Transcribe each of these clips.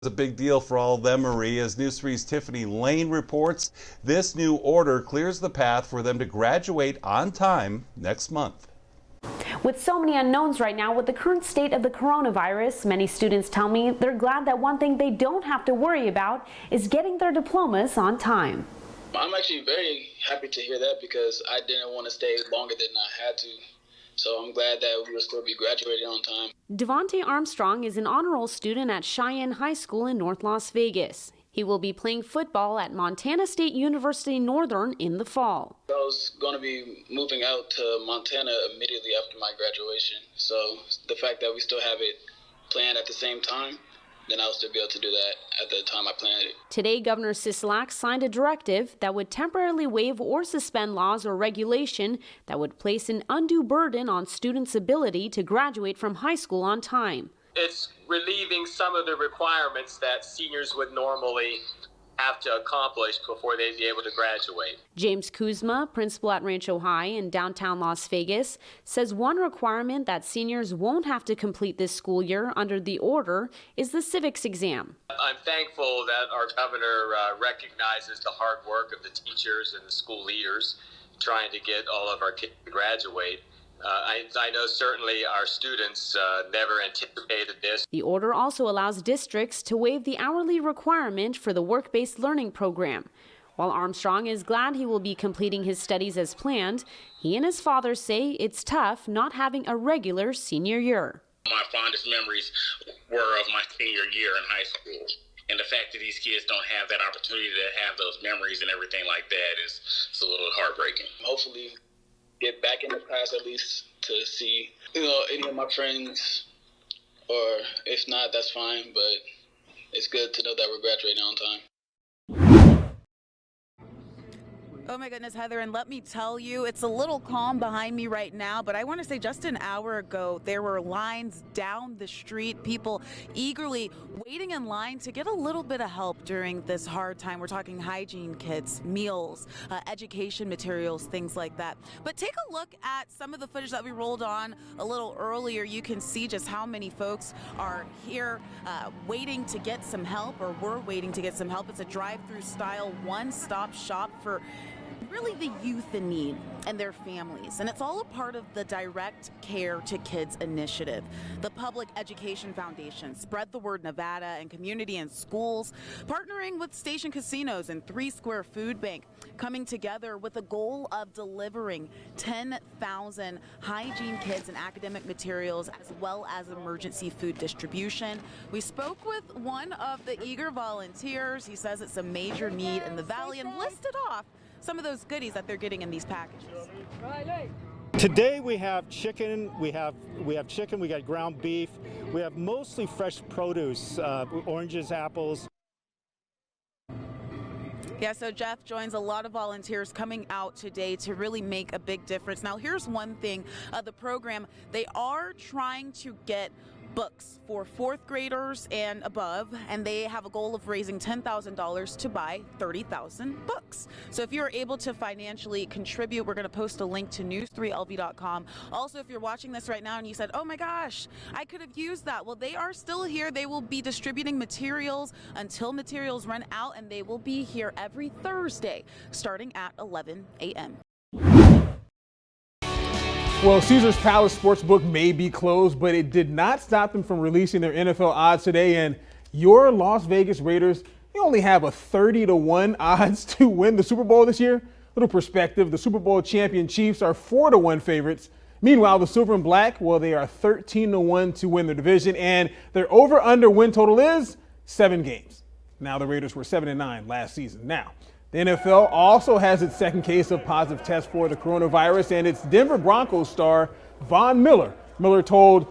It's a big deal for all of them, Marie. As News 3's Tiffany Lane reports, this new order clears the path for them to graduate on time next month. With so many unknowns right now with the current state of the coronavirus, many students tell me they're glad that one thing they don't have to worry about is getting their diplomas on time. I'm actually very happy to hear that because I didn't want to stay longer than I had to. So I'm glad that we will still be graduating on time. Devonte Armstrong is an honor roll student at Cheyenne High School in North Las Vegas. He will be playing football at Montana State University Northern in the fall. I was going to be moving out to Montana immediately after my graduation. So the fact that we still have it planned at the same time, then I'll still be able to do that at the time I planned it. Today, Governor Sisolak signed a directive that would temporarily waive or suspend laws or regulation that would place an undue burden on students' ability to graduate from high school on time. It's relieving some of the requirements that seniors would normally have to accomplish before they'd be able to graduate. James Kuzma, principal at Rancho High in downtown Las Vegas, says one requirement that seniors won't have to complete this school year under the order is the civics exam. I'm thankful that our governor recognizes the hard work of the teachers and the school leaders trying to get all of our kids to graduate. I know certainly our students never anticipated this. The order also allows districts to waive the hourly requirement for the work-based learning program. While Armstrong is glad he will be completing his studies as planned, he and his father say it's tough not having a regular senior year. My fondest memories were of my senior year in high school. And the fact that these kids don't have that opportunity to have those memories and everything like that is a little heartbreaking. Hopefully get back in the class at least to see, any of my friends, or if not, that's fine, but it's good to know that we're graduating on time. Oh my goodness, Heather, and let me tell you, it's a little calm behind me right now, but I want to say just an hour ago, there were lines down the street, people eagerly waiting in line to get a little bit of help during this hard time. We're talking hygiene kits, meals, education materials, things like that. But take a look at some of the footage that we rolled on a little earlier. You can see just how many folks are here waiting to get some help, or were waiting to get some help. It's a drive-through style one-stop shop for really the youth in need and their families. And it's all a part of the Direct Care to Kids initiative. The Public Education Foundation, Spread the Word Nevada, and Community and Schools, partnering with Station Casinos and 3 Square Food Bank, coming together with a goal of delivering 10,000 hygiene kits and academic materials, as well as emergency food distribution. We spoke with one of the eager volunteers. He says it's a major need in the valley and listed off some of those goodies that they're getting in these packages. Today we have chicken, we have chicken, we got ground beef, we have mostly fresh produce, oranges, apples. Yeah, so Jeff joins a lot of volunteers coming out today to really make a big difference. Now, here's one thing, the program, they are trying to get books for 4th graders and above, and they have a goal of raising $10,000 to buy 30,000 books. So if you're able to financially contribute, we're going to post a link to news3lv.com. Also, if you're watching this right now and you said, oh my gosh, I could have used that. Well, they are still here. They will be distributing materials until materials run out, and they will be here every Thursday starting at 11 a.m. Well, Caesars Palace Sportsbook may be closed, but it did not stop them from releasing their NFL odds today. And your Las Vegas Raiders, they only have a 30-1 odds to win the Super Bowl this year. Little perspective, the Super Bowl champion Chiefs are 4-1 favorites. Meanwhile, the Silver and Black, well, they are 13-1 to win the division, and their over-under win total is 7 games. Now, the Raiders were 7-9 last season. Now, the NFL also has its second case of positive test for the coronavirus, and it's Denver Broncos star Von Miller. Miller told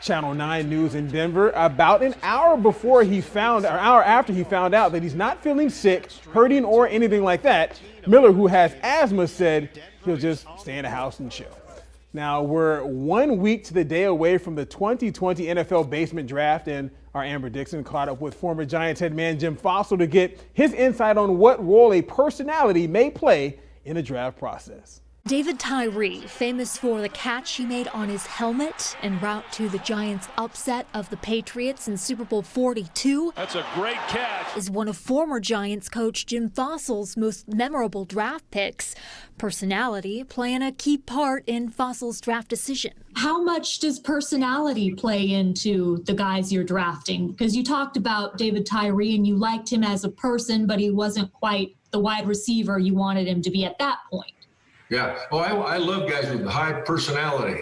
Channel 9 News in Denver about an hour after he found out that he's not feeling sick, hurting, or anything like that. Miller, who has asthma, said he'll just stay in the house and chill. Now, we're 1 week to the day away from the 2020 NFL basement draft, and our Amber Dixon caught up with former Giants head man Jim Fassell to get his insight on what role a personality may play in the draft process. David Tyree, famous for the catch he made on his helmet en route to the Giants' upset of the Patriots in Super Bowl 42. That's a great catch. Is one of former Giants coach Jim Fassell's most memorable draft picks. Personality playing a key part in Fassell's draft decision. How much does personality play into the guys you're drafting? Because you talked about David Tyree and you liked him as a person, but he wasn't quite the wide receiver you wanted him to be at that point. Yeah. Oh, I love guys with high personality.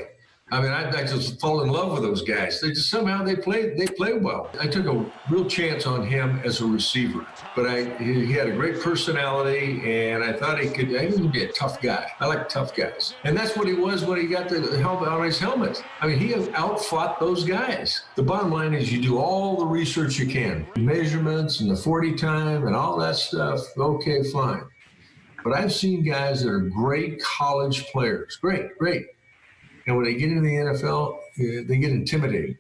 I mean, I just fall in love with those guys. They just somehow they play well. I took a real chance on him as a receiver, but he had a great personality, and I thought he could be a tough guy. I like tough guys, and that's what he was when he got the helmet on his helmet. I mean, he outfought those guys. The bottom line is you do all the research you can, measurements and the 40 time and all that stuff. Okay, fine. But I've seen guys that are great college players, great. And when they get into the NFL, they get intimidated.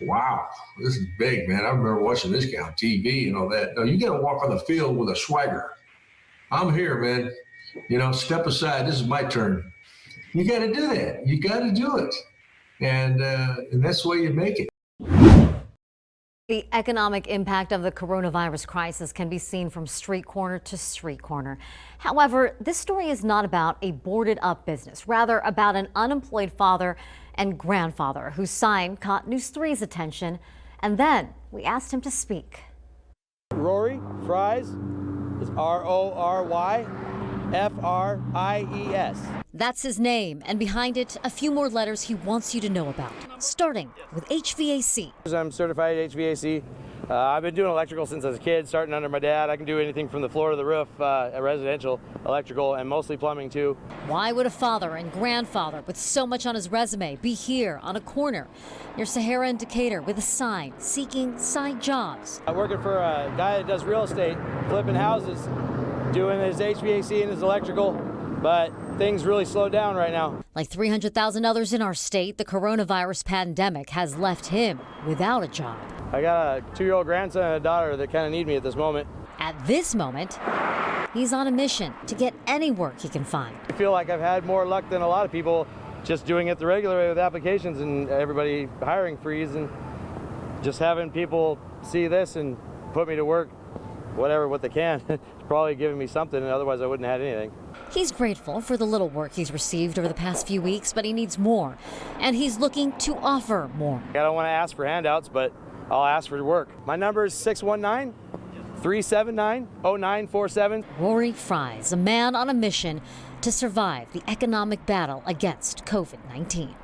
Wow, this is big, man. I remember watching this guy on TV and all that. No, you got to walk on the field with a swagger. I'm here, man. You know, step aside. This is my turn. You got to do that. You got to do it. And that's the way you make it. The economic impact of the coronavirus crisis can be seen from street corner to street corner. However, this story is not about a boarded up business, rather about an unemployed father and grandfather whose sign caught News 3's attention, and then we asked him to speak. Rory Fries is Roryfries. That's his name, and behind it, a few more letters he wants you to know about, starting with HVAC. I'm certified HVAC. I've been doing electrical since I was a kid, starting under my dad. I can do anything from the floor to the roof, residential, electrical, and mostly plumbing too. Why would a father and grandfather with so much on his resume be here on a corner near Sahara and Decatur with a sign seeking side jobs? I'm working for a guy that does real estate, flipping houses, doing his HVAC and his electrical, but things really slowed down right now. Like 300,000 others in our state, the coronavirus pandemic has left him without a job. I got a 2-year-old grandson and a daughter that kind of need me at this moment. At this moment, he's on a mission to get any work he can find. I feel like I've had more luck than a lot of people just doing it the regular way with applications and everybody hiring freeze, and just having people see this and put me to work, what they can. It's probably giving me something, and otherwise I wouldn't have had anything. He's grateful for the little work he's received over the past few weeks, but he needs more, and he's looking to offer more. I don't want to ask for handouts, but I'll ask for work. My number is 619-379-0947. Rory Fries, a man on a mission to survive the economic battle against COVID-19.